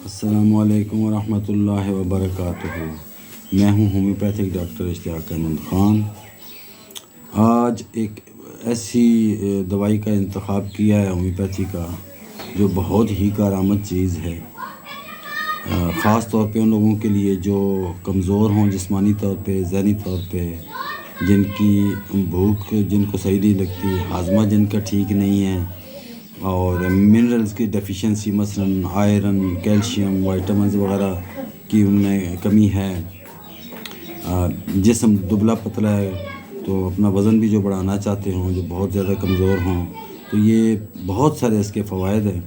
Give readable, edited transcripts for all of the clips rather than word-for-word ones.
السلام علیکم ورحمۃ اللہ وبرکاتہ۔ میں ہوں ہومیوپیتھک ڈاکٹر اشتیاق احمد خان۔ آج ایک ایسی دوائی کا انتخاب کیا ہے ہومیوپیتھی کا جو بہت ہی کارآمد چیز ہے، خاص طور پہ ان لوگوں کے لیے جو کمزور ہوں جسمانی طور پہ، ذہنی طور پہ، جن کی بھوک جن کو صحیح نہیں لگتی، ہاضمہ جن کا ٹھیک نہیں ہے، اور منرلز کی ڈیفیشنسی مثلاً آئرن، کیلشیم، وائٹامنز وغیرہ کی ان میں کمی ہے، جسم دبلا پتلا ہے، تو اپنا وزن بھی جو بڑھانا چاہتے ہوں، جو بہت زیادہ کمزور ہوں، تو یہ بہت سارے اس کے فوائد ہیں۔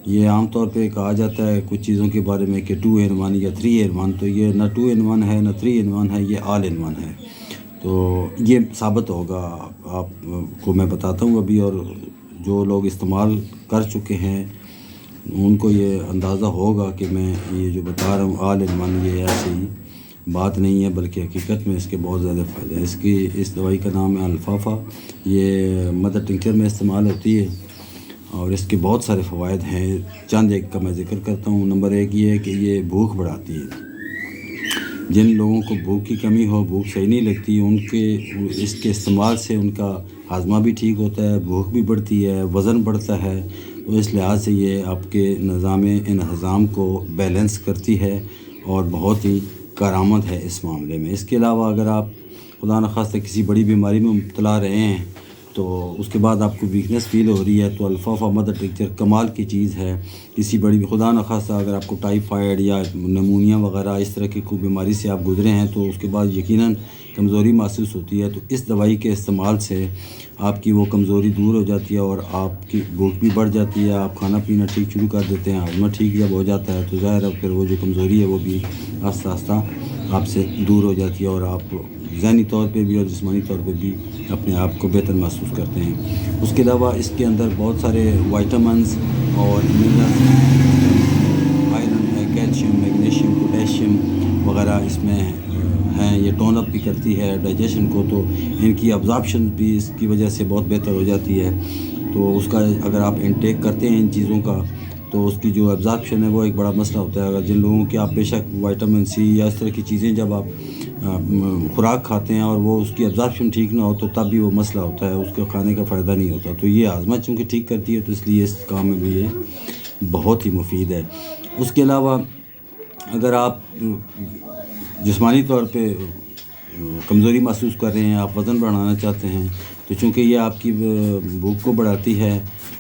یہ عام طور پہ کہا جاتا ہے کچھ چیزوں کے بارے میں کہ 2 in 1 یا 3 in 1، تو یہ نہ 2 in 1 ہے نہ 3 in 1 ہے، یہ all in 1 ہے۔ تو یہ ثابت ہوگا آپ کو میں بتاتا ہوں ابھی، اور جو لوگ استعمال کر چکے ہیں ان کو یہ اندازہ ہوگا کہ میں یہ جو بتا رہا ہوں all in 1 یہ ایسی بات نہیں ہے، بلکہ حقیقت میں اس کے بہت زیادہ فائدے ہیں۔ اس دوائی کا نام ہے الفافا، یہ مدر ٹنکچر میں استعمال ہوتی ہے اور اس کے بہت سارے فوائد ہیں۔ چند ایک کا میں ذکر کرتا ہوں۔ نمبر 1 یہ ہے کہ یہ بھوک بڑھاتی ہے۔ جن لوگوں کو بھوک کی کمی ہو، بھوک صحیح نہیں لگتی، اس کے استعمال سے ان کا ہاضمہ بھی ٹھیک ہوتا ہے، بھوک بھی بڑھتی ہے، وزن بڑھتا ہے، تو اس لحاظ سے یہ آپ کے نظام انہضام کو بیلنس کرتی ہے اور بہت ہی کارآمد ہے اس معاملے میں۔ اس کے علاوہ اگر آپ خدا نخواستہ کسی بڑی بیماری میں مبتلا رہے ہیں تو اس کے بعد آپ کو ویکنس فیل ہو رہی ہے، تو الفافا مدر ٹنکچر کمال کی چیز ہے۔ کسی بڑی خدا نخواستہ اگر آپ کو ٹائیفائڈ یا نمونیا وغیرہ اس طرح کی کوئی بیماری سے آپ گزرے ہیں تو اس کے بعد یقیناً کمزوری محسوس ہوتی ہے، تو اس دوائی کے استعمال سے آپ کی وہ کمزوری دور ہو جاتی ہے اور آپ کی بھوک بھی بڑھ جاتی ہے، آپ کھانا پینا ٹھیک شروع کر دیتے ہیں، ہاضمہ ٹھیک جب ہو جاتا ہے تو ظاہر ہے پھر وہ جو کمزوری ہے وہ بھی آہستہ آہستہ آپ سے دور ہو جاتی ہے اور آپ ذہنی طور پہ بھی اور جسمانی طور پہ بھی اپنے آپ کو بہتر محسوس کرتے ہیں۔ اس کے علاوہ اس کے اندر بہت سارے وائٹامنز اور منرلز، آئرن ہے، کیلشیم، میگنیشیم، پوٹیشیم وغیرہ اس میں ہیں۔ یہ ٹون اپ بھی کرتی ہے ڈائجیشن کو، تو ان کی ابزارپشن بھی اس کی وجہ سے بہت بہتر ہو جاتی ہے۔ تو اس کا اگر آپ انٹیک کرتے ہیں ان چیزوں کا تو اس کی جو ابزارپشن ہے وہ ایک بڑا مسئلہ ہوتا ہے۔ اگر جن لوگوں کے آپ بے شک وائٹامن سی یا اس طرح کی چیزیں جب آپ خوراک کھاتے ہیں اور وہ اس کی ابزارپشن ٹھیک نہ ہو تو تب بھی وہ مسئلہ ہوتا ہے، اس کے کھانے کا فائدہ نہیں ہوتا۔ تو یہ ہاضمہ چونکہ ٹھیک کرتی ہے تو اس لیے اس کام میں بھی یہ بہت ہی مفید ہے۔ اس کے علاوہ اگر آپ جسمانی طور پہ کمزوری محسوس کر رہے ہیں، آپ وزن بڑھانا چاہتے ہیں، تو چونکہ یہ آپ کی بھوک کو بڑھاتی ہے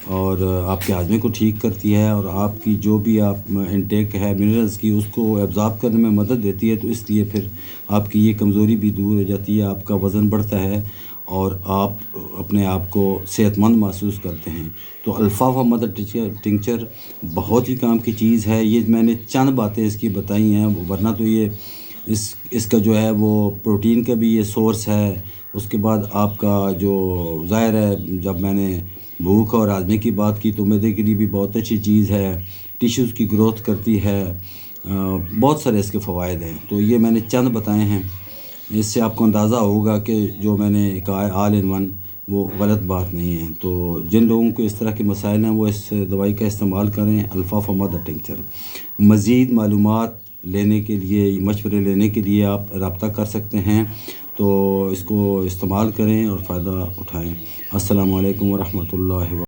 اور آپ کے ہاضمے کو ٹھیک کرتی ہے اور آپ کی جو بھی آپ انٹیک ہے منرلز کی اس کو ایبزارب کرنے میں مدد دیتی ہے، تو اس لیے پھر آپ کی یہ کمزوری بھی دور ہو جاتی ہے، آپ کا وزن بڑھتا ہے اور آپ اپنے آپ کو صحت مند محسوس کرتے ہیں۔ تو الفافا مدر ٹنکچر بہت ہی کام کی چیز ہے۔ یہ میں نے چند باتیں اس کی بتائی ہیں، ورنہ تو یہ اس کا جو ہے وہ پروٹین کا بھی یہ سورس ہے۔ اس کے بعد آپ کا جو ظاہر ہے جب میں نے بھوک اور ہاضمے کی بات کی تو معدے کے لیے بھی بہت اچھی چیز ہے، ٹیشوز کی گروتھ کرتی ہے، بہت سارے اس کے فوائد ہیں۔ تو یہ میں نے چند بتائے ہیں، اس سے آپ کو اندازہ ہوگا کہ جو میں نے کہا ہے all in one وہ غلط بات نہیں ہے۔ تو جن لوگوں کو اس طرح کے مسائل ہیں وہ اس دوائی کا استعمال کریں، الفافا مدر ٹنکچر۔ مزید معلومات لینے کے لیے، مشورے لینے کے لیے آپ رابطہ کر سکتے ہیں، تو اس کو استعمال کریں اور فائدہ اٹھائیں۔ السلام علیکم ورحمۃ اللہ وبرکاتہ۔